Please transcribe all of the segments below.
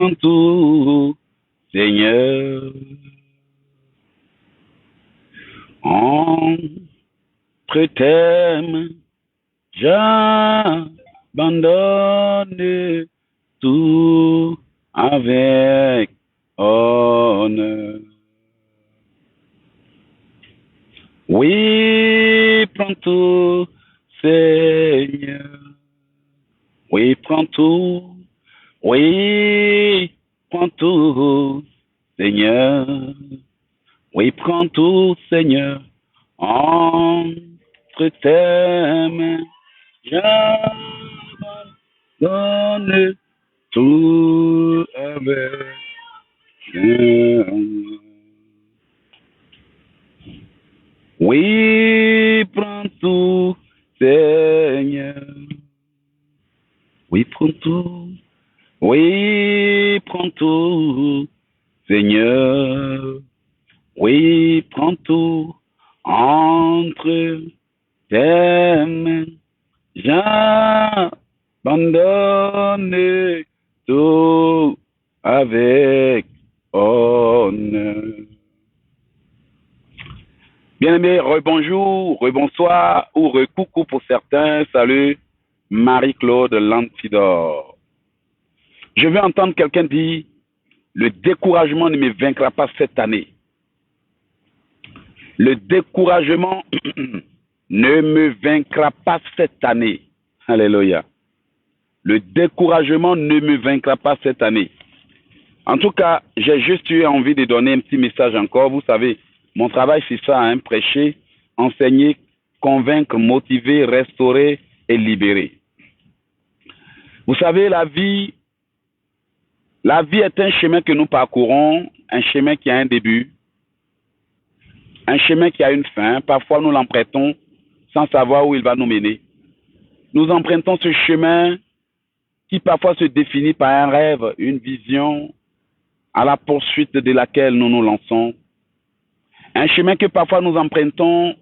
prends tout, Seigneur. Entre tes mains, j'abandonne tout avec honneur. Oui, prends tout, Seigneur. Oui, prends tout. Oui, prends tout, Seigneur. Oui, prends tout, Seigneur. Entre tes mains, j'abandonne tout avec honneur. Oui, prends tout, Seigneur. Oui, prends tout. Oui, prends tout, Seigneur. Oui, prends tout entre tes mains. J'abandonne tout avec honneur. Bien-aimé, rebonjour, rebonsoir ou recoucou pour certains. Salut, Marie-Claude Lantidor. Je veux entendre quelqu'un dire, le découragement ne me vaincra pas cette année. Le découragement ne me vaincra pas cette année. Alléluia. Le découragement ne me vaincra pas cette année. En tout cas, j'ai juste eu envie de donner un petit message encore. Vous savez, mon travail, c'est ça, hein, prêcher, enseigner, convaincre, motiver, restaurer et libérer. Vous savez, la vie est un chemin que nous parcourons, un chemin qui a un début, un chemin qui a une fin. Parfois, nous l'empruntons sans savoir où il va nous mener. Nous empruntons ce chemin qui parfois se définit par un rêve, une vision, à la poursuite de laquelle nous nous lançons. Un chemin que parfois nous empruntons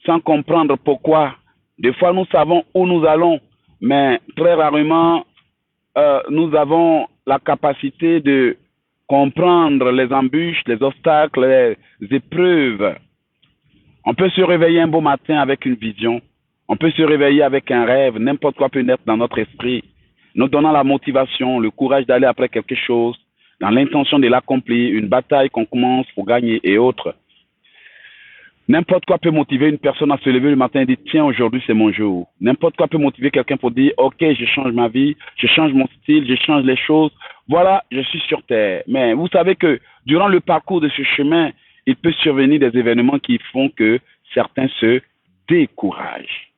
sans comprendre pourquoi. Des fois, nous savons où nous allons, mais très rarement, nous avons la capacité de comprendre les embûches, les obstacles, les épreuves. On peut se réveiller un beau matin avec une vision. On peut se réveiller avec un rêve. N'importe quoi peut naître dans notre esprit, nous donnant la motivation, le courage d'aller après quelque chose, dans l'intention de l'accomplir, une bataille qu'on commence pour gagner et autres. N'importe quoi peut motiver une personne à se lever le matin et dire, tiens, aujourd'hui c'est mon jour. N'importe quoi peut motiver quelqu'un pour dire, ok, je change ma vie, je change mon style, je change les choses. Voilà, je suis sur terre. Mais vous savez que durant le parcours de ce chemin, il peut survenir des événements qui font que certains se découragent.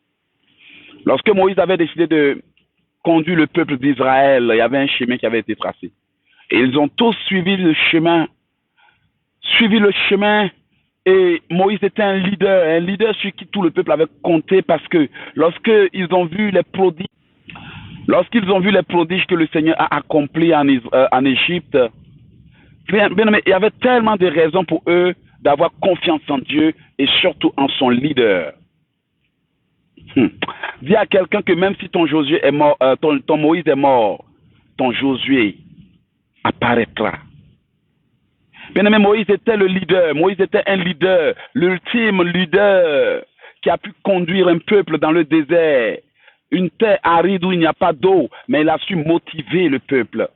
Lorsque Moïse avait décidé de conduire le peuple d'Israël, il y avait un chemin qui avait été tracé. Et ils ont tous suivi le chemin. Et Moïse était un leader sur qui tout le peuple avait compté parce que lorsqu'ils ont vu les prodiges que le Seigneur a accomplis en Égypte, bien, il y avait tellement de raisons pour eux d'avoir confiance en Dieu et surtout en son leader. Dis à quelqu'un que même si ton Josué est mort, ton Moïse est mort, ton Josué apparaîtra. Bien-aimé, Moïse était le leader. Moïse était un leader, l'ultime leader qui a pu conduire un peuple dans le désert, une terre aride où il n'y a pas d'eau, mais il a su motiver le peuple.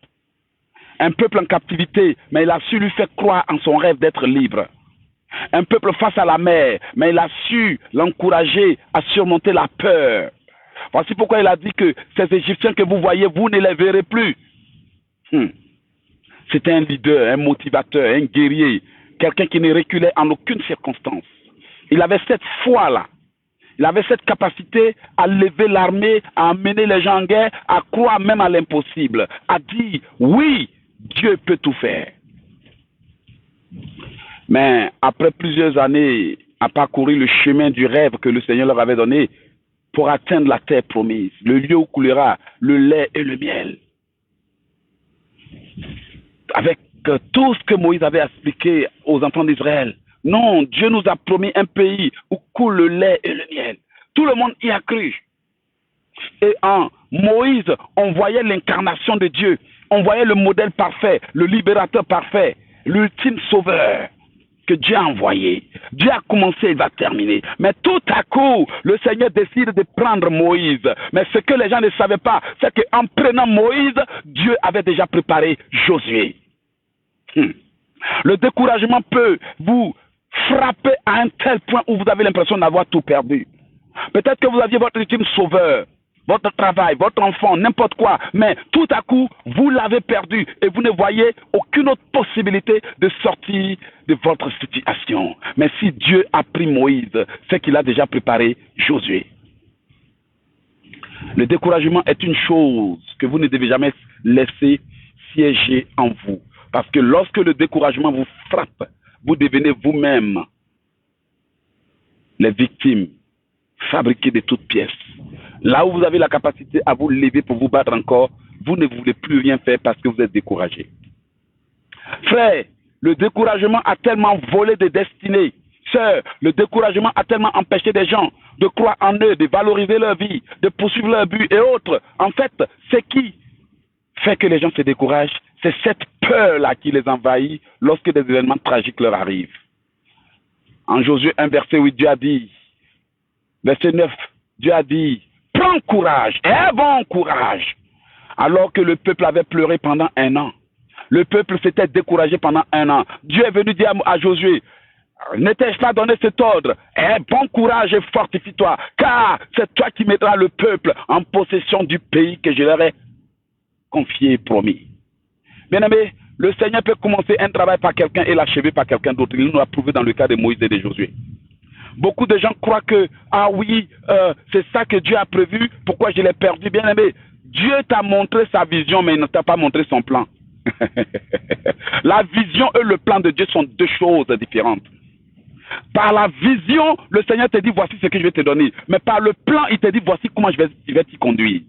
Un peuple en captivité, mais il a su lui faire croire en son rêve d'être libre. Un peuple face à la mer, mais il a su l'encourager à surmonter la peur. Voici pourquoi il a dit que ces Égyptiens que vous voyez, vous ne les verrez plus. C'était un leader, un motivateur, un guerrier, quelqu'un qui ne reculait en aucune circonstance. Il avait cette foi-là. Il avait cette capacité à lever l'armée, à amener les gens en guerre, à croire même à l'impossible, à dire oui, Dieu peut tout faire. Mais après plusieurs années à parcourir le chemin du rêve que le Seigneur leur avait donné pour atteindre la terre promise, le lieu où coulera le lait et le miel, avec tout ce que Moïse avait expliqué aux enfants d'Israël. Non, Dieu nous a promis un pays où coule le lait et le miel. Tout le monde y a cru. Et en Moïse, on voyait l'incarnation de Dieu. On voyait le modèle parfait, le libérateur parfait, l'ultime sauveur que Dieu a envoyé. Dieu a commencé, il va terminer. Mais tout à coup, le Seigneur décide de prendre Moïse. Mais ce que les gens ne savaient pas, c'est qu'en prenant Moïse, Dieu avait déjà préparé Josué. Le découragement peut vous frapper à un tel point où vous avez l'impression d'avoir tout perdu. Peut-être que vous aviez votre ultime sauveur, votre travail, votre enfant, n'importe quoi, mais tout à coup, vous l'avez perdu et vous ne voyez aucune autre possibilité de sortir de votre situation. Mais si Dieu a pris Moïse, c'est qu'il a déjà préparé Josué. Le découragement est une chose que vous ne devez jamais laisser siéger en vous. Parce que lorsque le découragement vous frappe, vous devenez vous-même les victimes fabriquées de toutes pièces. Là où vous avez la capacité à vous lever pour vous battre encore, vous ne voulez plus rien faire parce que vous êtes découragé. Frère, le découragement a tellement volé des destinées. Sœur, le découragement a tellement empêché des gens de croire en eux, de valoriser leur vie, de poursuivre leur but et autres. En fait, c'est qui fait que les gens se découragent? C'est cette peur-là qui les envahit lorsque des événements tragiques leur arrivent. En Josué 1, verset 8, Dieu a dit, verset 9, Dieu a dit, prends courage, et bon courage. Alors que le peuple avait pleuré pendant 1 an. Le peuple s'était découragé pendant 1 an. Dieu est venu dire à Josué, ne t'ai-je pas donné cet ordre? Eh, bon courage et fortifie-toi, car c'est toi qui mettras le peuple en possession du pays que je leur ai confié et promis. Bien-aimé, le Seigneur peut commencer un travail par quelqu'un et l'achever par quelqu'un d'autre. Il nous a prouvé dans le cas de Moïse et de Josué. Beaucoup de gens croient que, ah oui, c'est ça que Dieu a prévu, pourquoi je l'ai perdu? Bien-aimé, Dieu t'a montré sa vision, mais il ne t'a pas montré son plan. La vision et le plan de Dieu sont deux choses différentes. Par la vision, le Seigneur te dit, voici ce que je vais te donner. Mais par le plan, il te dit, voici comment je vais t'y conduire.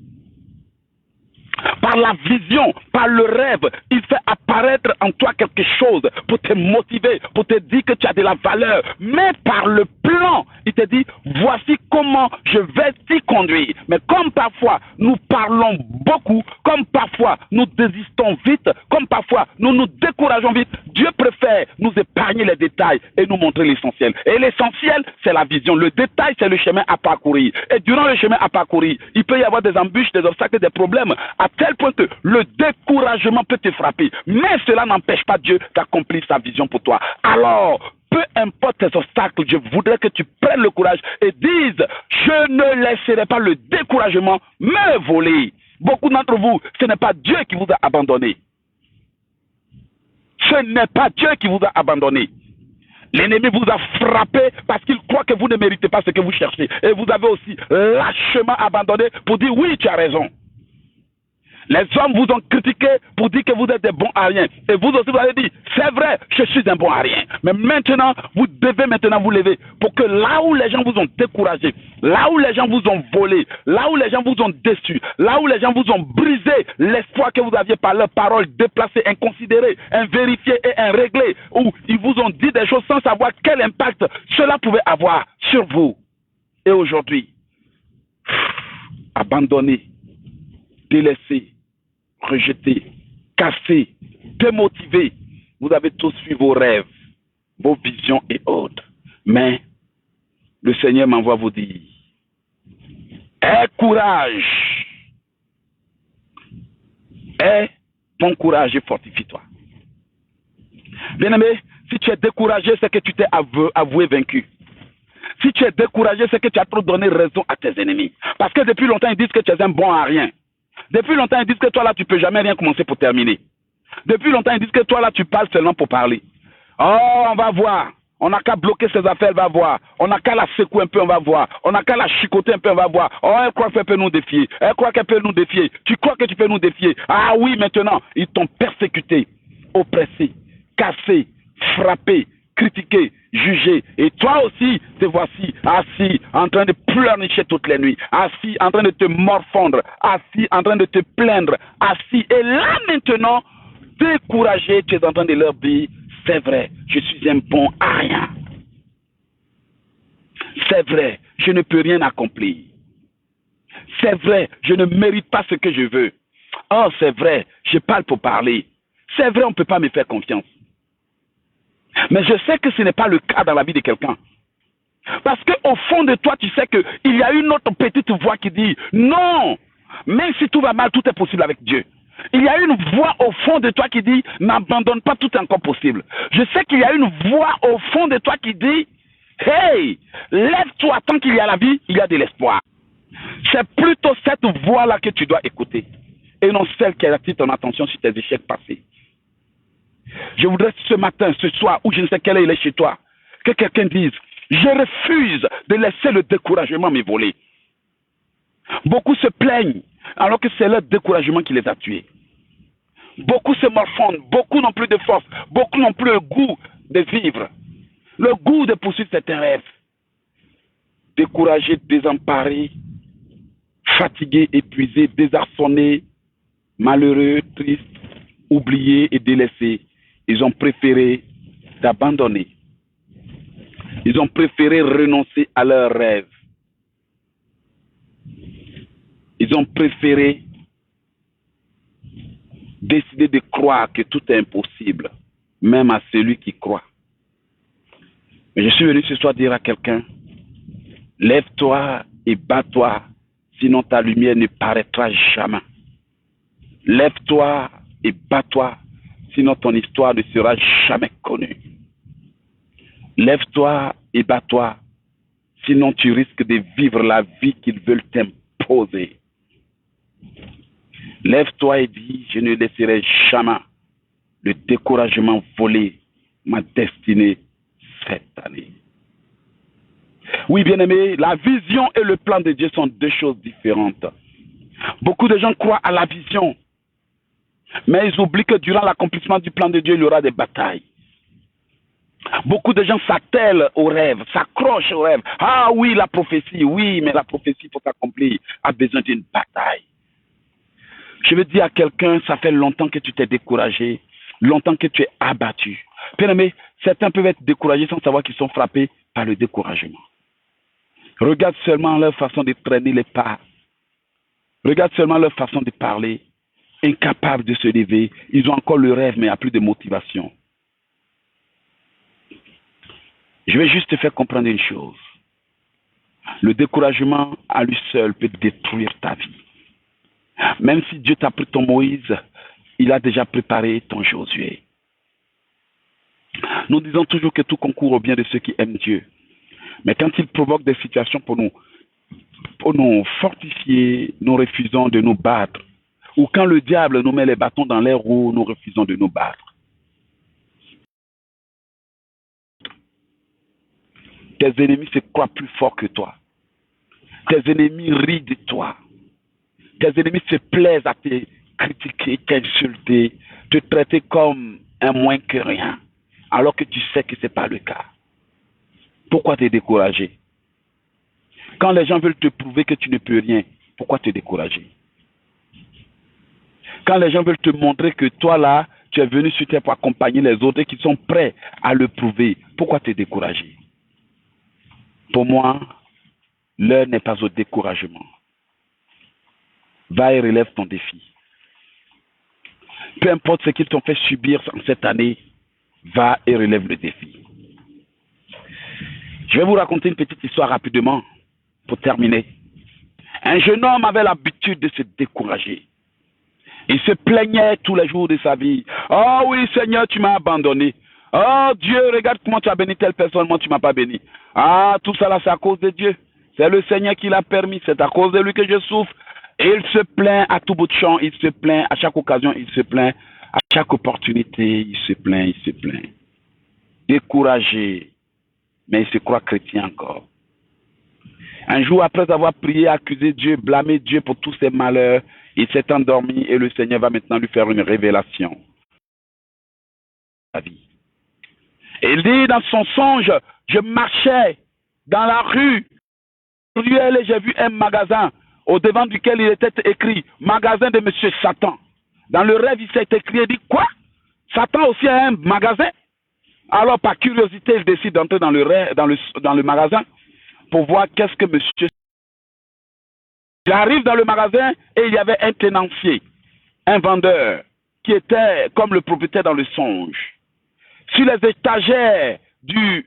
Par la vision, par le rêve, il fait apparaître en toi quelque chose pour te motiver, pour te dire que tu as de la valeur. Mais par le plan, il te dit, voici comment je vais t'y conduire. Mais comme parfois nous parlons beaucoup, comme parfois nous désistons vite, comme parfois nous nous décourageons vite, Dieu préfère nous épargner les détails et nous montrer l'essentiel. Et l'essentiel, c'est la vision. Le détail, c'est le chemin à parcourir. Et durant le chemin à parcourir, il peut y avoir des embûches, des obstacles, des problèmes, à tel point que le découragement peut te frapper. Mais cela n'empêche pas Dieu d'accomplir sa vision pour toi. Alors, peu importe tes obstacles, je voudrais que tu prennes le courage et dises, je ne laisserai pas le découragement me voler. Beaucoup d'entre vous, ce n'est pas Dieu qui vous a abandonné. Ce n'est pas Dieu qui vous a abandonné. L'ennemi vous a frappé parce qu'il croit que vous ne méritez pas ce que vous cherchez. Et vous avez aussi lâchement abandonné pour dire oui, tu as raison. Les hommes vous ont critiqué pour dire que vous êtes des bons à rien. Et vous aussi, vous avez dit, c'est vrai, je suis un bon à rien. Mais maintenant, vous devez maintenant vous lever pour que là où les gens vous ont découragé, là où les gens vous ont volé, là où les gens vous ont déçu, là où les gens vous ont brisé l'espoir que vous aviez par leurs paroles déplacées, inconsidérées, invérifiées et inréglées, où ils vous ont dit des choses sans savoir quel impact cela pouvait avoir sur vous. Et aujourd'hui, abandonné, délaissé, rejeté, cassé, démotivé. Vous avez tous suivi vos rêves, vos visions et autres. Mais le Seigneur m'envoie vous dire, aie courage. Aie ton courage et fortifie-toi. Bien-aimé, si tu es découragé, c'est que tu t'es avoué vaincu. Si tu es découragé, c'est que tu as trop donné raison à tes ennemis. Parce que depuis longtemps, ils disent que tu es un bon à rien. Depuis longtemps, ils disent que toi là, tu ne peux jamais rien commencer pour terminer. Depuis longtemps, ils disent que toi là, tu parles seulement pour parler. Oh, on va voir. On n'a qu'à bloquer ses affaires, on va voir. On n'a qu'à la secouer un peu, on va voir. On n'a qu'à la chicoter un peu, on va voir. Oh, elle croit qu'elle peut nous défier. Elle croit qu'elle peut nous défier. Tu crois que tu peux nous défier? Ah oui, maintenant, ils t'ont persécuté, oppressé, cassé, frappé, critiqué, jugé. Et toi aussi, te voici assis en train de pleurnicher toutes les nuits, assis en train de te morfondre, assis en train de te plaindre, assis. Et là maintenant, découragé, tu es en train de leur dire, c'est vrai, je suis un bon à rien. C'est vrai, je ne peux rien accomplir. C'est vrai, je ne mérite pas ce que je veux. Oh, c'est vrai, je parle pour parler. C'est vrai, on ne peut pas me faire confiance. Mais je sais que ce n'est pas le cas dans la vie de quelqu'un. Parce qu'au fond de toi, tu sais qu'il y a une autre petite voix qui dit non, même si tout va mal, tout est possible avec Dieu. Il y a une voix au fond de toi qui dit n'abandonne pas, tout est encore possible. Je sais qu'il y a une voix au fond de toi qui dit hey, lève-toi, tant qu'il y a la vie, il y a de l'espoir. C'est plutôt cette voix-là que tu dois écouter et non celle qui attire ton attention sur tes échecs passés. Je voudrais ce matin, ce soir, ou je ne sais quelle heure il est chez toi, que quelqu'un dise je refuse de laisser le découragement me voler. Beaucoup se plaignent alors que c'est leur découragement qui les a tués. Beaucoup se morfondent, beaucoup n'ont plus de force, beaucoup n'ont plus le goût de vivre, le goût de poursuivre certains rêves. Découragés, désemparés, fatigués, épuisés, désarçonnés, malheureux, tristes, oubliés et délaissés, ils ont préféré t'abandonner. Ils ont préféré renoncer à leurs rêves. Ils ont préféré décider de croire que tout est impossible, même à celui qui croit. Mais je suis venu ce soir dire à quelqu'un, lève-toi et bats-toi, sinon ta lumière ne paraîtra jamais. Lève-toi et bats-toi, sinon ton histoire ne sera jamais connue. Lève-toi et bats-toi, sinon tu risques de vivre la vie qu'ils veulent t'imposer. Lève-toi et dis, je ne laisserai jamais le découragement voler ma destinée cette année. Oui, bien-aimé, la vision et le plan de Dieu sont deux choses différentes. Beaucoup de gens croient à la vision, mais ils oublient que durant l'accomplissement du plan de Dieu, il y aura des batailles. Beaucoup de gens s'attellent aux rêves, s'accrochent aux rêves. Ah oui, la prophétie, oui, mais la prophétie, pour s'accomplir, a besoin d'une bataille. Je veux dire à quelqu'un, ça fait longtemps que tu t'es découragé, longtemps que tu es abattu. Bien-aimé, certains peuvent être découragés sans savoir qu'ils sont frappés par le découragement. Regarde seulement leur façon de traîner les pas. Regarde seulement leur façon de parler. Incapables de se lever. Ils ont encore le rêve, mais il n'y a plus de motivation. Je vais juste te faire comprendre une chose. Le découragement à lui seul peut détruire ta vie. Même si Dieu t'a pris ton Moïse, il a déjà préparé ton Josué. Nous disons toujours que tout concourt au bien de ceux qui aiment Dieu. Mais quand il provoque des situations pour nous fortifier, nous refusons de nous battre. Ou quand le diable nous met les bâtons dans les roues, nous refusons de nous battre. Tes ennemis se croient plus forts que toi. Tes ennemis rient de toi. Tes ennemis se plaisent à te critiquer, t'insulter, te traiter comme un moins que rien, alors que tu sais que ce n'est pas le cas. Pourquoi te décourager? Quand les gens veulent te prouver que tu ne peux rien, pourquoi te décourager? Quand les gens veulent te montrer que toi là, tu es venu sur terre pour accompagner les autres et qui sont prêts à le prouver, pourquoi te décourager? Pour moi, l'heure n'est pas au découragement. Va et relève ton défi. Peu importe ce qu'ils t'ont fait subir en cette année, va et relève le défi. Je vais vous raconter une petite histoire rapidement pour terminer. Un jeune homme avait l'habitude de se décourager. Il se plaignait tous les jours de sa vie. Oh oui, Seigneur, tu m'as abandonné. Oh Dieu, regarde comment tu as béni telle personne, moi tu ne m'as pas béni. Ah, tout ça là, c'est à cause de Dieu. C'est le Seigneur qui l'a permis. C'est à cause de lui que je souffre. Et il se plaint à tout bout de champ. Il se plaint à chaque occasion. Il se plaint à chaque opportunité. Il se plaint, il se plaint. Découragé. Mais il se croit chrétien encore. Un jour, après avoir prié, accusé Dieu, blâmé Dieu pour tous ses malheurs, il s'est endormi et le Seigneur va maintenant lui faire une révélation. Et il dit dans son songe, je marchais dans la rue, et j'ai vu un magasin au devant duquel il était écrit magasin de Monsieur Satan. Dans le rêve, il s'est écrit, il dit quoi? Satan aussi a un magasin? Alors par curiosité, il décide d'entrer dans le magasin pour voir qu'est-ce que Monsieur. Il arrive dans le magasin et il y avait un tenancier. un vendeur qui était comme le propriétaire dans le songe. Sur les étagères du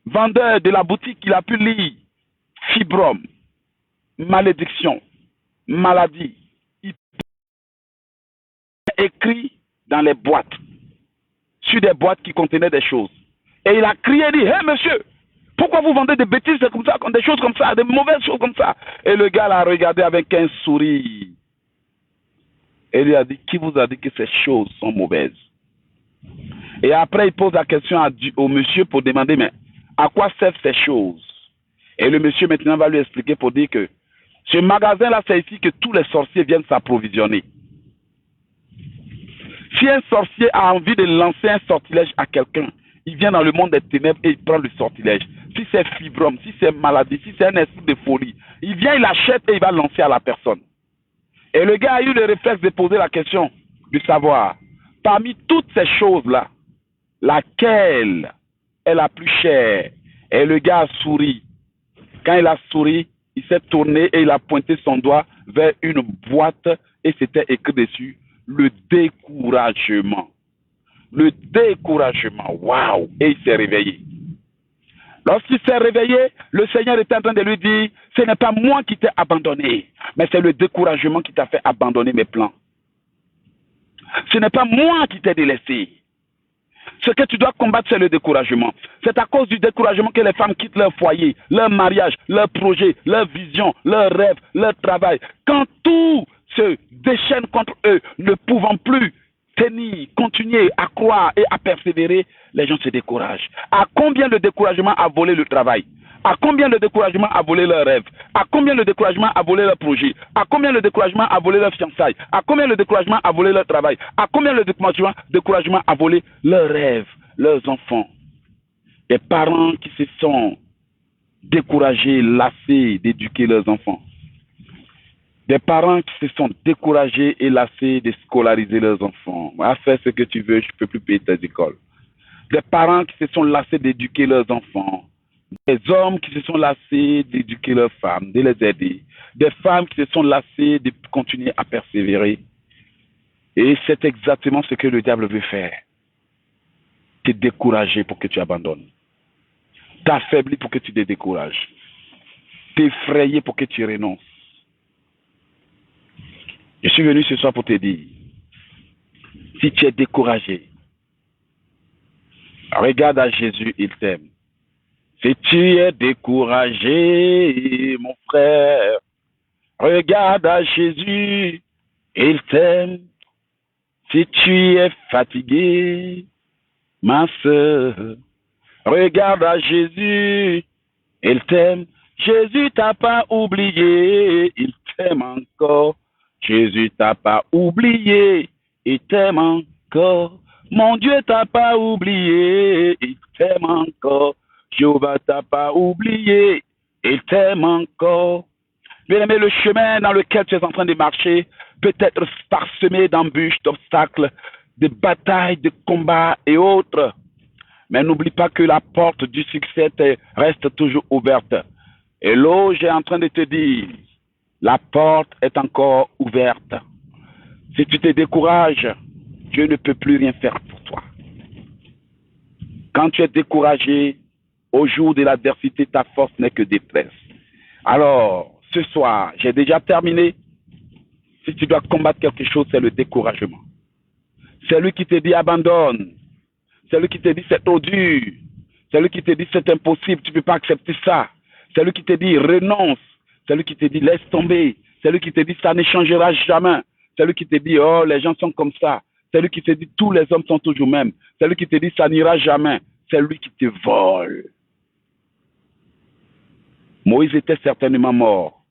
vendeur de la boutique, il a pu lire fibrome, malédiction, maladie. Il a écrit dans les boîtes, sur des boîtes qui contenaient des choses. Et il a crié et dit, hé monsieur, pourquoi vous vendez des bêtises comme ça, des choses comme ça, des mauvaises choses comme ça? Et le gars l'a regardé avec un sourire. Et il lui a dit, qui vous a dit que ces choses sont mauvaises? Et après, il pose la question au monsieur pour demander, mais à quoi servent ces choses? Et le monsieur maintenant va lui expliquer pour dire que ce magasin-là, c'est ici que tous les sorciers viennent s'approvisionner. Si un sorcier a envie de lancer un sortilège à quelqu'un, il vient dans le monde des ténèbres et il prend le sortilège. Si c'est fibrome, si c'est maladie, si c'est un esprit de folie, il vient, il achète et il va lancer à la personne. Et le gars a eu le réflexe de poser la question, de savoir, parmi toutes ces choses-là, laquelle est la plus chère? Et le gars a souri. Quand il a souri, il s'est tourné et il a pointé son doigt vers une boîte et c'était écrit dessus, le découragement. Le découragement. Waouh! Et il s'est réveillé. Lorsqu'il s'est réveillé, le Seigneur était en train de lui dire, ce n'est pas moi qui t'ai abandonné, mais c'est le découragement qui t'a fait abandonner mes plans. Ce n'est pas moi qui t'ai délaissé. Ce que tu dois combattre, c'est le découragement. C'est à cause du découragement que les femmes quittent leur foyer, leur mariage, leur projet, leur vision, leur rêve, leur travail. Quand tout se déchaîne contre eux, ne pouvant plus tenir, continuer à croire et à persévérer, les gens se découragent. À combien le découragement a volé le travail? À combien le découragement a volé leurs rêves? À combien le découragement a volé leur projet? À combien le découragement a volé leur fiançailles? À combien le découragement a volé leur travail? À combien le découragement a volé leurs rêves, leurs enfants? Des parents qui se sont découragés, lassés d'éduquer leurs enfants. Des parents qui se sont découragés et lassés de scolariser leurs enfants. Va faire ce que tu veux, je ne peux plus payer tes écoles. Des parents qui se sont lassés d'éduquer leurs enfants. Des hommes qui se sont lassés d'éduquer leurs femmes, de les aider. Des femmes qui se sont lassées de continuer à persévérer. Et c'est exactement ce que le diable veut faire. Te décourager pour que tu abandonnes. T'affaiblir pour que tu te décourages. T'effrayer pour que tu renonces. Je suis venu ce soir pour te dire, si tu es découragé, regarde à Jésus, il t'aime. Si tu es découragé, mon frère, regarde à Jésus, il t'aime. Si tu es fatigué, ma soeur, regarde à Jésus, il t'aime. Jésus t'a pas oublié, il t'aime encore. Jésus t'a pas oublié, il t'aime encore. Mon Dieu t'a pas oublié, il t'aime encore. Jéhovah t'a pas oublié, il t'aime encore. Bien aimé, le chemin dans lequel tu es en train de marcher peut être parsemé d'embûches, d'obstacles, de batailles, de combats et autres. Mais n'oublie pas que la porte du succès reste toujours ouverte. Et là, j'ai en train de te dire, la porte est encore ouverte. Si tu te décourages, Dieu ne peut plus rien faire pour toi. Quand tu es découragé, au jour de l'adversité, ta force n'est que détresse. Alors, ce soir, j'ai déjà terminé. Si tu dois combattre quelque chose, c'est le découragement. C'est lui qui te dit abandonne. C'est lui qui te dit c'est trop dur. C'est lui qui te dit c'est impossible, tu ne peux pas accepter ça. C'est lui qui te dit renonce. C'est lui qui te dit laisse tomber. C'est lui qui te dit ça ne changera jamais. C'est lui qui te dit oh les gens sont comme ça. C'est lui qui te dit tous les hommes sont toujours mêmes. C'est lui qui te dit ça n'ira jamais. C'est lui qui te vole. Moïse était certainement mort.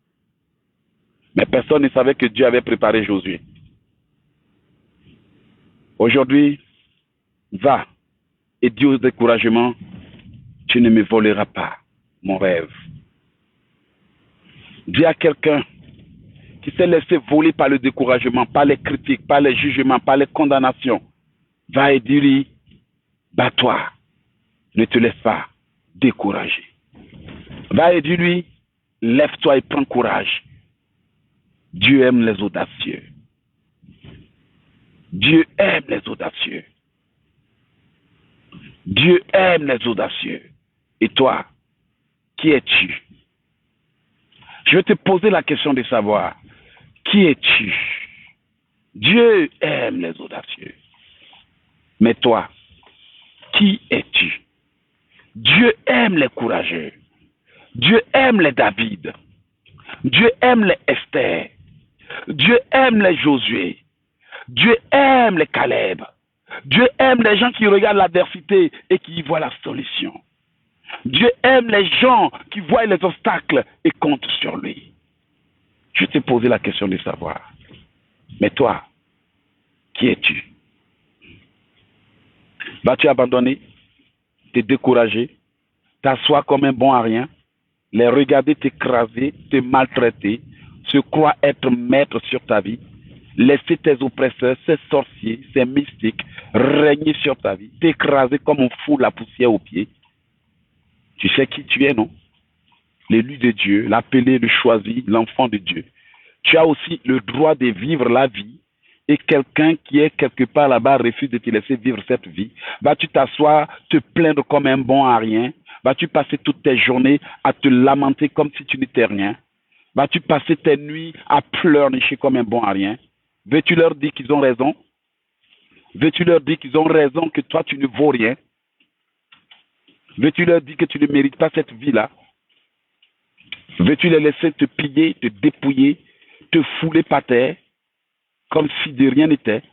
Mais personne ne savait que Dieu avait préparé Josué. Aujourd'hui, va et dis au découragement, tu ne me voleras pas mon rêve. Dis à quelqu'un qui s'est laissé voler par le découragement, par les critiques, par les jugements, par les condamnations, va et dis-lui, bats-toi, ne te laisse pas décourager. Va et dis-lui, lève-toi et prends courage. Dieu aime les audacieux. Dieu aime les audacieux. Dieu aime les audacieux. Et toi, qui es-tu? Je vais te poser la question de savoir, qui es-tu? Dieu aime les audacieux. Mais toi, qui es-tu? Dieu aime les courageux. Dieu aime les David. Dieu aime les Esther. Dieu aime les Josué. Dieu aime les Caleb. Dieu aime les gens qui regardent l'adversité et qui y voient la solution. Dieu aime les gens qui voient les obstacles et comptent sur lui. Je t'ai posé la question de savoir. Mais toi, qui es-tu? Vas-tu abandonner, te décourager, t'asseoir comme un bon à rien, les regarder t'écraser, te maltraiter, se croire être maître sur ta vie, laisser tes oppresseurs, ces sorciers, ces mystiques régner sur ta vie, t'écraser comme on fout la poussière aux pieds? Tu sais qui tu es, non? L'élu de Dieu, l'appelé, le choisi, l'enfant de Dieu. Tu as aussi le droit de vivre la vie et quelqu'un qui est quelque part là-bas refuse de te laisser vivre cette vie. Vas-tu t'asseoir, te plaindre comme un bon à rien? Vas-tu passer toutes tes journées à te lamenter comme si tu n'étais rien? Vas-tu passer tes nuits à pleurnicher comme un bon à rien? Veux-tu leur dire qu'ils ont raison? Veux-tu leur dire qu'ils ont raison, que toi tu ne vaux rien? Veux-tu leur dire que tu ne mérites pas cette vie-là? Veux-tu les laisser te piller, te dépouiller, te fouler par terre, comme si de rien n'était?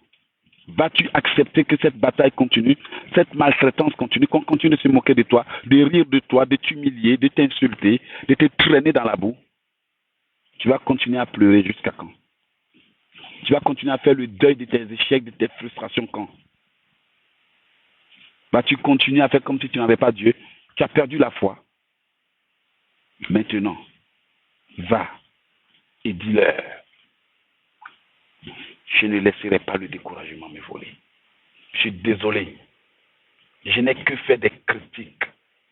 Vas-tu accepter que cette bataille continue, cette maltraitance continue, qu'on continue de se moquer de toi, de rire de toi, de t'humilier, de t'insulter, de te traîner dans la boue? Tu vas continuer à pleurer jusqu'à quand? Tu vas continuer à faire le deuil de tes échecs, de tes frustrations quand? Vas-tu continuer à faire comme si tu n'avais pas Dieu? Tu as perdu la foi. Maintenant, va et dis-leur, je ne laisserai pas le découragement me voler. Je suis désolé. Je n'ai que fait des critiques,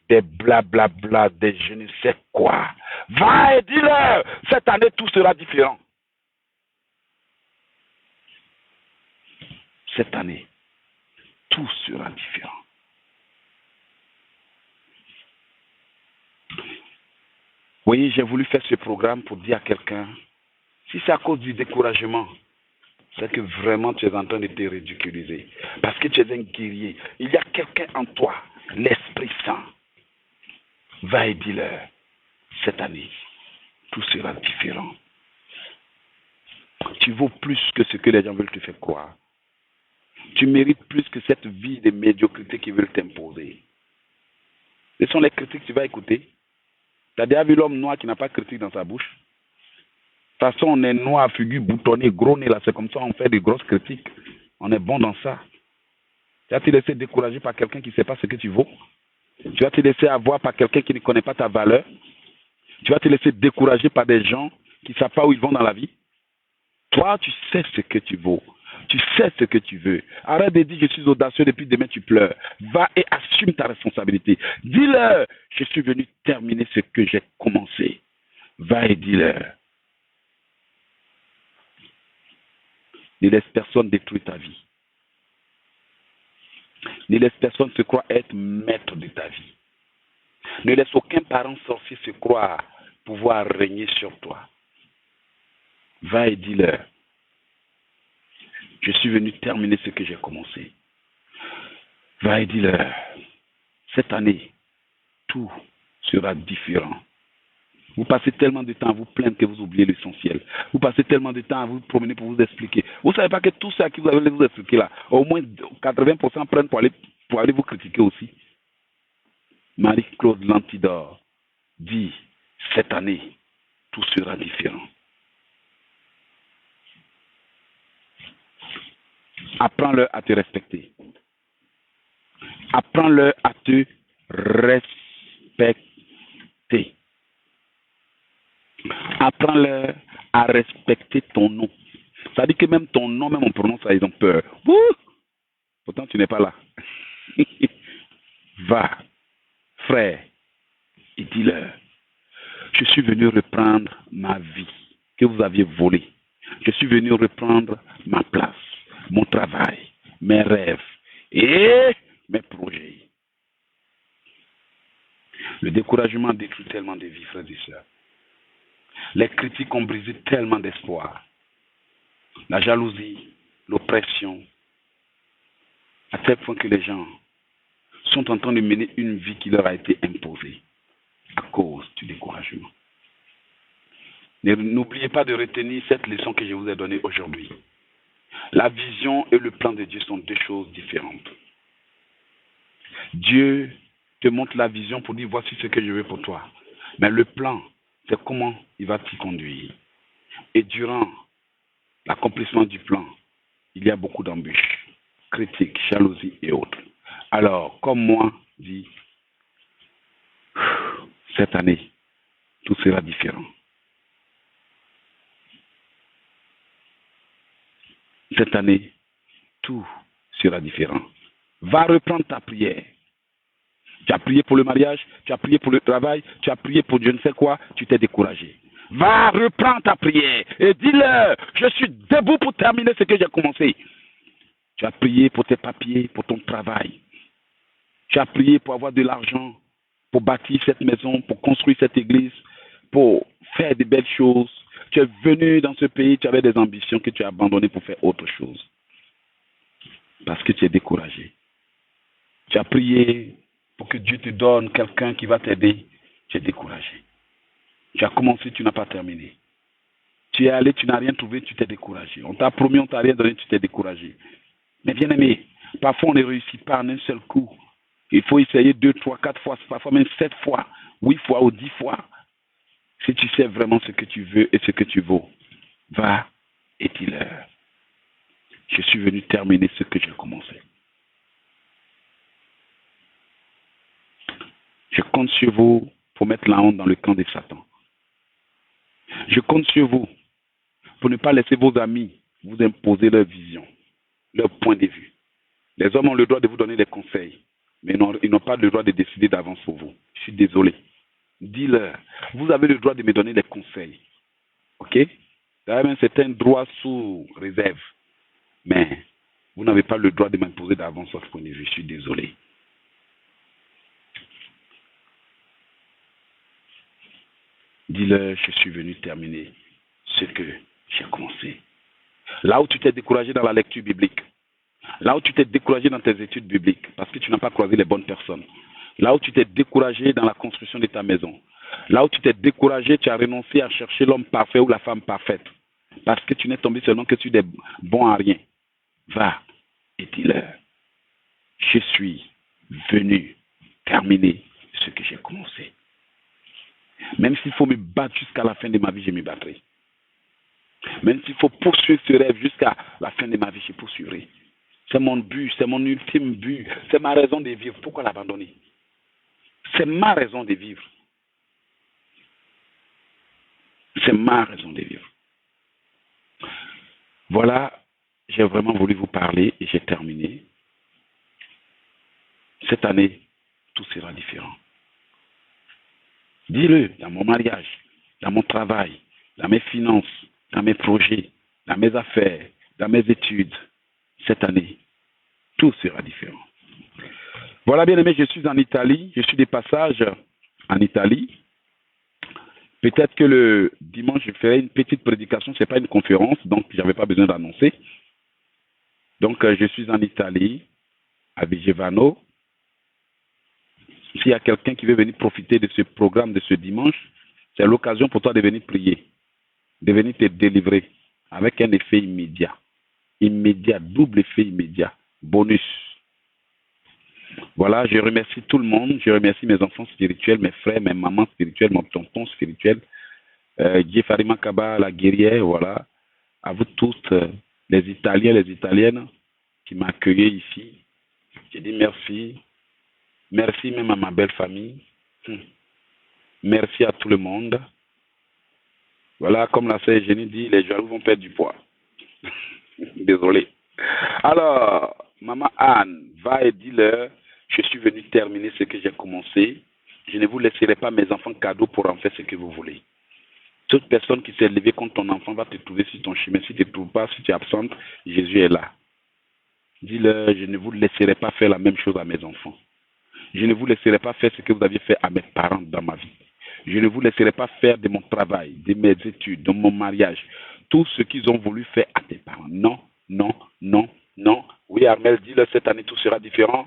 des blablabla, des je ne sais quoi. Va et dis-leur, cette année tout sera différent. Cette année, tout sera différent. Vous voyez, j'ai voulu faire ce programme pour dire à quelqu'un, si c'est à cause du découragement, c'est que vraiment tu es en train de te ridiculiser. Parce que tu es un guerrier. Il y a quelqu'un en toi, l'Esprit Saint. Va et dis-leur, cette année, tout sera différent. Tu vaux plus que ce que les gens veulent te faire croire. Tu mérites plus que cette vie de médiocrité qu'ils veulent t'imposer. Ce sont les critiques que tu vas écouter. Tu as déjà vu l'homme noir qui n'a pas de critique dans sa bouche? De toute façon, on est noir, figure boutonnée, gros nez, là, c'est comme ça, on fait des grosses critiques. On est bon dans ça. Tu vas te laisser décourager par quelqu'un qui ne sait pas ce que tu vaux. Tu vas te laisser avoir par quelqu'un qui ne connaît pas ta valeur. Tu vas te laisser décourager par des gens qui ne savent pas où ils vont dans la vie. Toi, tu sais ce que tu vaux. Tu sais ce que tu veux. Arrête de dire je suis audacieux, depuis demain tu pleures. Va et assume ta responsabilité. Dis-leur, je suis venu terminer ce que j'ai commencé. Va et dis-leur. Ne laisse personne détruire ta vie. Ne laisse personne se croire être maître de ta vie. Ne laisse aucun parent sorcier se croire pouvoir régner sur toi. Va et dis-leur, je suis venu terminer ce que j'ai commencé. Va et dis-leur, cette année, tout sera différent. Vous passez tellement de temps à vous plaindre que vous oubliez l'essentiel. Vous passez tellement de temps à vous promener pour vous expliquer. Vous ne savez pas que tout ça qui vous avez vous expliquer là, au moins 80% prennent pour aller vous critiquer aussi. Marie-Claude Lantidor dit, cette année, tout sera différent. Apprends-leur à te respecter. Apprends-leur à te respecter. Apprends-leur à respecter ton nom. Ça dit que même ton nom, même on prononce ça, ils ont peur. Ouh! Pourtant, tu n'es pas là. Va, frère, et dis-leur, je suis venu reprendre ma vie que vous aviez volée. Je suis venu reprendre ma place. mon travail, mes rêves et mes projets. Le découragement détruit tellement de vies, frères et sœurs. Les critiques ont brisé tellement d'espoir. La jalousie, l'oppression, à tel point que les gens sont en train de mener une vie qui leur a été imposée à cause du découragement. N'oubliez pas de retenir cette leçon que je vous ai donnée aujourd'hui. La vision et le plan de Dieu sont deux choses différentes. Dieu te montre la vision pour dire voici ce que je veux pour toi. Mais le plan, c'est comment il va t'y conduire. Et durant l'accomplissement du plan, il y a beaucoup d'embûches, critiques, jalousie et autres. Alors, comme moi, dit, cette année, tout sera différent. Cette année, tout sera différent. Va reprendre ta prière. Tu as prié pour le mariage, tu as prié pour le travail, tu as prié pour je ne sais quoi, tu t'es découragé. Va reprendre ta prière et dis-leur, je suis debout pour terminer ce que j'ai commencé. Tu as prié pour tes papiers, pour ton travail. Tu as prié pour avoir de l'argent, pour bâtir cette maison, pour construire cette église, pour faire de belles choses. Tu es venu dans ce pays, tu avais des ambitions que tu as abandonnées pour faire autre chose. Parce que tu es découragé. Tu as prié pour que Dieu te donne quelqu'un qui va t'aider. Tu es découragé. Tu as commencé, tu n'as pas terminé. Tu es allé, tu n'as rien trouvé, tu t'es découragé. On t'a promis, on t'a rien donné, tu t'es découragé. Mais bien aimé, parfois on ne réussit pas en un seul coup. Il faut essayer 2, 3, 4 fois, parfois même 7 fois, 8 fois ou 10 fois. Si tu sais vraiment ce que tu veux et ce que tu vaux, va et dis-leur. Je suis venu terminer ce que j'ai commencé. Je compte sur vous pour mettre la honte dans le camp de Satan. Je compte sur vous pour ne pas laisser vos amis vous imposer leur vision, leur point de vue. Les hommes ont le droit de vous donner des conseils, mais ils n'ont pas le droit de décider d'avance pour vous. Je suis désolé. Dis-leur, vous avez le droit de me donner des conseils. Ok? Vous avez un certain droit sous réserve, mais vous n'avez pas le droit de m'imposer d'avance votre point de vue. Je suis désolé. Dis-leur, je suis venu terminer ce que j'ai commencé. Là où tu t'es découragé dans la lecture biblique, là où tu t'es découragé dans tes études bibliques, parce que tu n'as pas croisé les bonnes personnes, là où tu t'es découragé dans la construction de ta maison, là où tu t'es découragé, tu as renoncé à chercher l'homme parfait ou la femme parfaite, parce que tu n'es tombé seulement que sur des bons à rien. Va et dis-leur, je suis venu terminer ce que j'ai commencé. Même s'il faut me battre jusqu'à la fin de ma vie, je me battrai. Même s'il faut poursuivre ce rêve jusqu'à la fin de ma vie, je poursuivrai. C'est mon but, c'est mon ultime but, c'est ma raison de vivre. Pourquoi l'abandonner? C'est ma raison de vivre. C'est ma raison de vivre. Voilà, j'ai vraiment voulu vous parler et j'ai terminé. Cette année, tout sera différent. Dis-le dans mon mariage, dans mon travail, dans mes finances, dans mes projets, dans mes affaires, dans mes études. Cette année, tout sera différent. Voilà, bien aimé, je suis en Italie. Je suis de passage en Italie. Peut-être que le dimanche, je ferai une petite prédication. Ce n'est pas une conférence, donc je n'avais pas besoin d'annoncer. Donc, je suis en Italie, à Vigevano. S'il y a quelqu'un qui veut venir profiter de ce programme de ce dimanche, c'est l'occasion pour toi de venir prier, de venir te délivrer avec un effet immédiat. Immédiat, double effet immédiat. Bonus. Voilà, je remercie tout le monde. Je remercie mes enfants spirituels, mes frères, mes mamans spirituelles, mon tonton spirituel. Farima Kaba, la guerrière, voilà. À vous tous, les Italiens, les Italiennes qui m'ont accueilli ici. Je dis merci. Merci même à ma belle famille. Merci à tout le monde. Voilà, comme la sœur Eugénie dit, les jaloux vont perdre du poids. Désolé. Alors, maman Anne, va et dis-leur, je suis venu terminer ce que j'ai commencé. Je ne vous laisserai pas mes enfants cadeaux pour en faire ce que vous voulez. Toute personne qui s'est levée contre ton enfant va te trouver sur ton chemin. Si tu ne te trouves pas, si tu es absente, Jésus est là. Dis-leur, je ne vous laisserai pas faire la même chose à mes enfants. Je ne vous laisserai pas faire ce que vous aviez fait à mes parents dans ma vie. Je ne vous laisserai pas faire de mon travail, de mes études, de mon mariage, tout ce qu'ils ont voulu faire à tes parents. Non, non, non, non. Oui, Armel, dis-leur cette année, tout sera différent.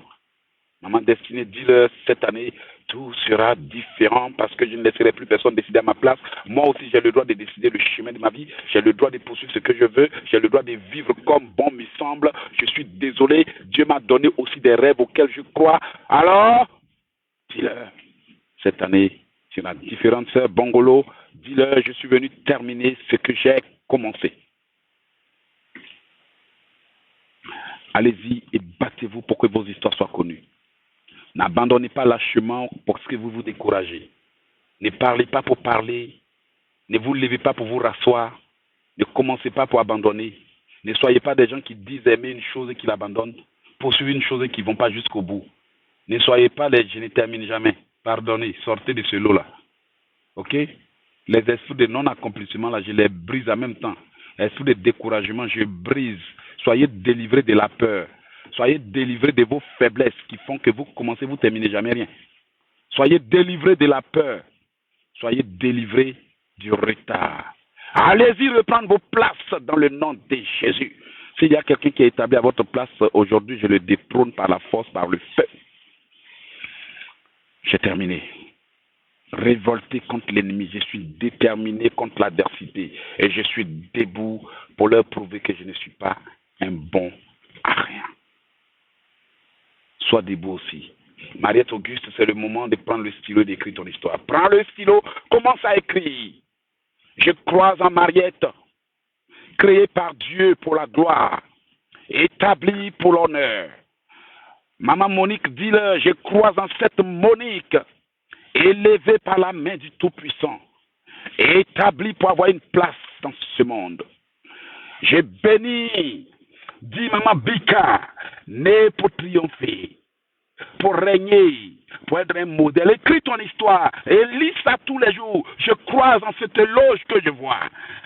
Maman Destinée, dis-leur cette année, tout sera différent parce que je ne laisserai plus personne décider à ma place. Moi aussi, j'ai le droit de décider le chemin de ma vie. J'ai le droit de poursuivre ce que je veux. J'ai le droit de vivre comme bon me semble. Je suis désolé. Dieu m'a donné aussi des rêves auxquels je crois. Alors, dis-leur, cette année sera différente, sœur Bongolo. Dis-leur, je suis venu terminer ce que j'ai commencé. Allez-y et battez-vous pour que vos histoires soient connues. N'abandonnez pas lâchement parce que vous vous découragez. Ne parlez pas pour parler. Ne vous levez pas pour vous rasseoir. Ne commencez pas pour abandonner. Ne soyez pas des gens qui disent aimer une chose et qui l'abandonnent. Poursuivez une chose et qui ne vont pas jusqu'au bout. Ne soyez pas les je ne termine jamais. Pardonnez, sortez de ce lot-là. Ok? Les esprits de non-accomplissement, là, je les brise en même temps. Les esprits de découragement, je brise. Soyez délivrés de la peur. Soyez délivrés de vos faiblesses qui font que vous commencez, vous ne terminez jamais rien. Soyez délivrés de la peur. Soyez délivrés du retard. Allez-y reprendre vos places dans le nom de Jésus. S'il y a quelqu'un qui est établi à votre place aujourd'hui, je le détrône par la force, par le feu. J'ai terminé. Révolté contre l'ennemi, je suis déterminé contre l'adversité et je suis debout pour leur prouver que je ne suis pas un bon à rien. Sois debout aussi. Mariette Auguste, c'est le moment de prendre le stylo et d'écrire ton histoire. Prends le stylo, commence à écrire. Je crois en Mariette, créée par Dieu pour la gloire, établie pour l'honneur. Maman Monique, dis-le, je crois en cette Monique, élevée par la main du Tout-Puissant, établie pour avoir une place dans ce monde. Je bénis, dit Maman Bika, née pour triompher, pour régner, pour être un modèle. Écris ton histoire et lis ça tous les jours. Je crois en cette éloge que je vois.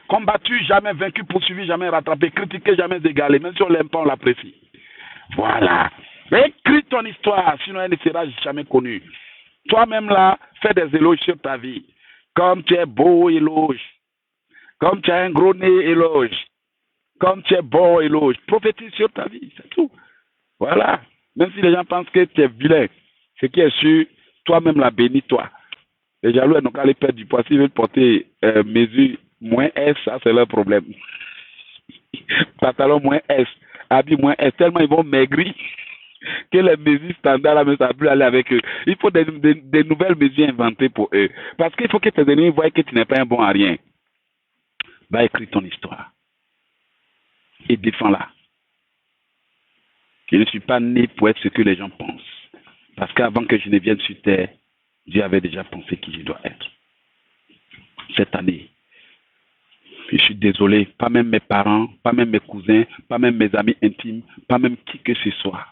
Combattu, jamais vaincu, poursuivi, jamais rattrapé, critiqué, jamais égalé. Même si on l'aime pas, on l'apprécie. Voilà. Écris ton histoire, sinon elle ne sera jamais connue. Toi-même là, fais des éloges sur ta vie. Comme tu es beau, éloge. Comme tu as un gros nez, éloge. Comme tu es bon, éloge. Prophétise sur ta vie, c'est tout. Voilà. Même si les gens pensent que tu es vilain, ce qui est sûr, toi-même la bénis-toi. Les jaloux n'ont qu'à aller perdre du poids. S'ils veulent porter mesure moins S, ça c'est leur problème. Pantalon moins S, habit moins S, tellement ils vont maigrir que les mesures standards là, mais ça ne va plus aller avec eux. Il faut des nouvelles mesures inventées pour eux. Parce qu'il faut que tes ennemis voient que tu n'es pas un bon à rien. Va écrire ton histoire et défends-la. Je ne suis pas né pour être ce que les gens pensent. Parce qu'avant que je ne vienne sur terre, Dieu avait déjà pensé qui je dois être. Cette année, je suis désolé, pas même mes parents, pas même mes cousins, pas même mes amis intimes, pas même qui que ce soit.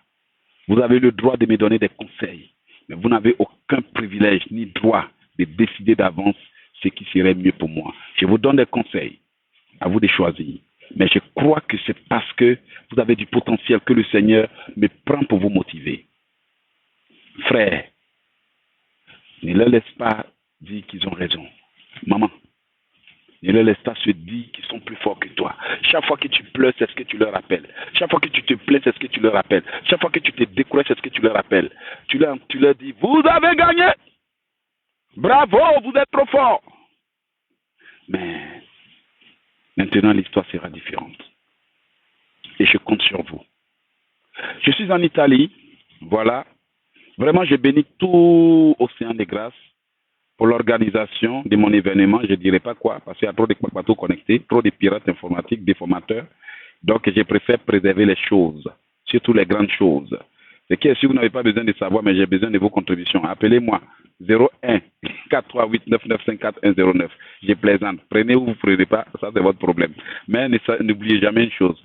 Vous avez le droit de me donner des conseils, mais vous n'avez aucun privilège ni droit de décider d'avance ce qui serait mieux pour moi. Je vous donne des conseils, à vous de choisir. Mais je crois que c'est parce que vous avez du potentiel que le Seigneur me prend pour vous motiver. Frère, ne leur laisse pas dire qu'ils ont raison. Maman, ne leur laisse pas se dire qu'ils sont plus forts que toi. Chaque fois que tu pleures, c'est ce que tu leur rappelles. Chaque fois que tu te plains, c'est ce que tu leur rappelles. Chaque fois que tu te décourages, c'est ce que tu leur rappelles. Tu leur dis, vous avez gagné. Bravo, vous êtes trop forts. Mais maintenant, l'histoire sera différente. Et je compte sur vous. Je suis en Italie. Voilà. Vraiment, je bénis tout Océan des Grâces pour l'organisation de mon événement. Je ne dirais pas quoi, parce qu'il y a trop de bateaux connectés, trop de pirates informatiques, des formateurs. Donc, je préfère préserver les choses, surtout les grandes choses. C'est que si vous n'avez pas besoin de savoir, mais j'ai besoin de vos contributions, appelez-moi 01 438 9954 109. Je plaisante. Prenez ou vous ne prenez pas, ça c'est votre problème. Mais n'oubliez jamais une chose.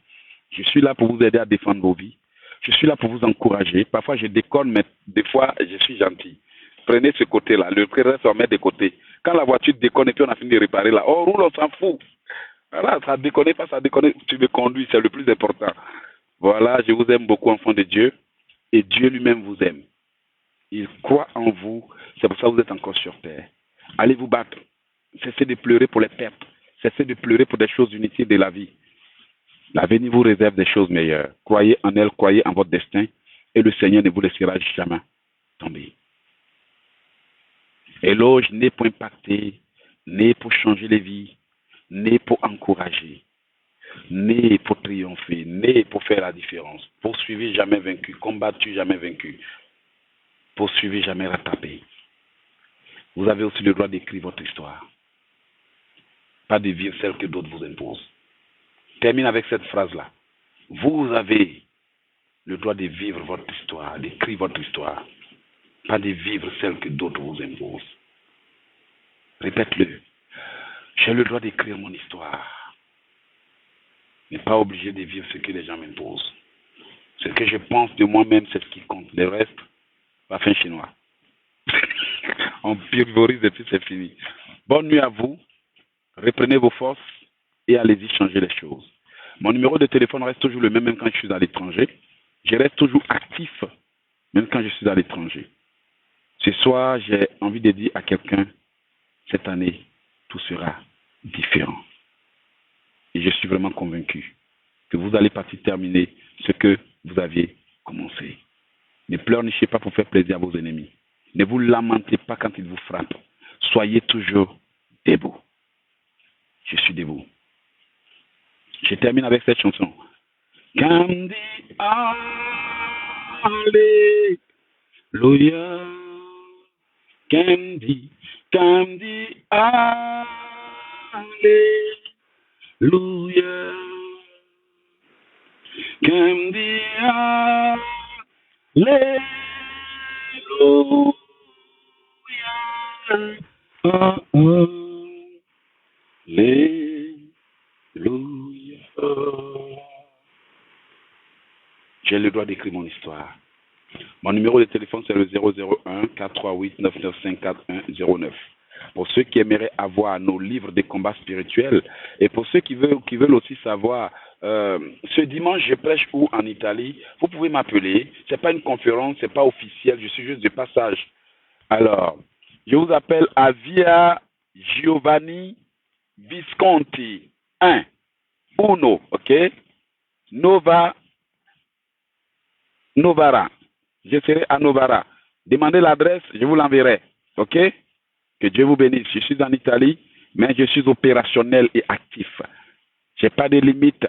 Je suis là pour vous aider à défendre vos vies. Je suis là pour vous encourager. Parfois, je déconne, mais des fois, je suis gentil. Prenez ce côté-là. Le reste, on met de côté. Quand la voiture déconne et puis on a fini de réparer là, on roule, on s'en fout. Voilà, ça déconne pas, ça déconne. Tu me conduis, c'est le plus important. Voilà, je vous aime beaucoup, enfant de Dieu, et Dieu lui-même vous aime. Il croit en vous, c'est pour ça que vous êtes encore sur terre. Allez vous battre. Cessez de pleurer pour les pertes. Cessez de pleurer pour des choses inutiles de la vie. L'avenir vous réserve des choses meilleures. Croyez en elle, croyez en votre destin, et le Seigneur ne vous laissera jamais tomber. Éloge n'est pour impacter, n'est pour changer les vies, n'est pour encourager, n'est pour triompher, n'est pour faire la différence. Poursuivez jamais vaincu, combattu jamais vaincu. Poursuivez jamais rattrapé. Vous avez aussi le droit d'écrire votre histoire. Pas de vivre celle que d'autres vous imposent. Termine avec cette phrase-là. Vous avez le droit de vivre votre histoire, d'écrire votre histoire. Pas de vivre celle que d'autres vous imposent. Répète-le. J'ai le droit d'écrire mon histoire. Je n'ai pas obligé de vivre ce que les gens m'imposent. Ce que je pense de moi-même, c'est ce qui compte. Le reste, va fin chinois. On priorise et puis c'est fini. Bonne nuit à vous. Reprenez vos forces et allez-y changer les choses. Mon numéro de téléphone reste toujours le même quand je suis à l'étranger. Je reste toujours actif même quand je suis à l'étranger. Ce soir, j'ai envie de dire à quelqu'un, cette année, tout sera différent. Et je suis vraiment convaincu que vous allez partir terminer ce que vous aviez commencé. Ne pleurnichez pas pour faire plaisir à vos ennemis. Ne vous lamentez pas quand ils vous frappent. Soyez toujours debout. Je suis debout. Je termine avec cette chanson. Candy, alléluia. Candy, Candy, alléluia. Candy, alléluia. Alléluia. J'ai le droit d'écrire mon histoire. Mon numéro de téléphone, c'est le 001 438 995 4109. Pour ceux qui aimeraient avoir nos livres de combat spirituels et pour ceux qui veulent aussi savoir, ce dimanche, je prêche où en Italie, vous pouvez m'appeler. Ce n'est pas une conférence, ce n'est pas officiel, je suis juste de passage. Alors, je vous appelle à Via Giovanni Visconti 1, Uno, ok? Novara. Je serai à Novara. Demandez l'adresse, je vous l'enverrai. Ok? Que Dieu vous bénisse. Je suis en Italie, mais je suis opérationnel et actif. Je n'ai pas de limites.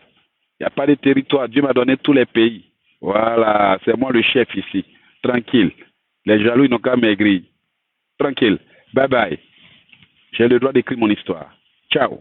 Il n'y a pas de territoire. Dieu m'a donné tous les pays. Voilà, c'est moi le chef ici. Tranquille. Les jaloux, ils n'ont qu'à maigrir. Tranquille. Bye bye. J'ai le droit d'écrire mon histoire. Ciao.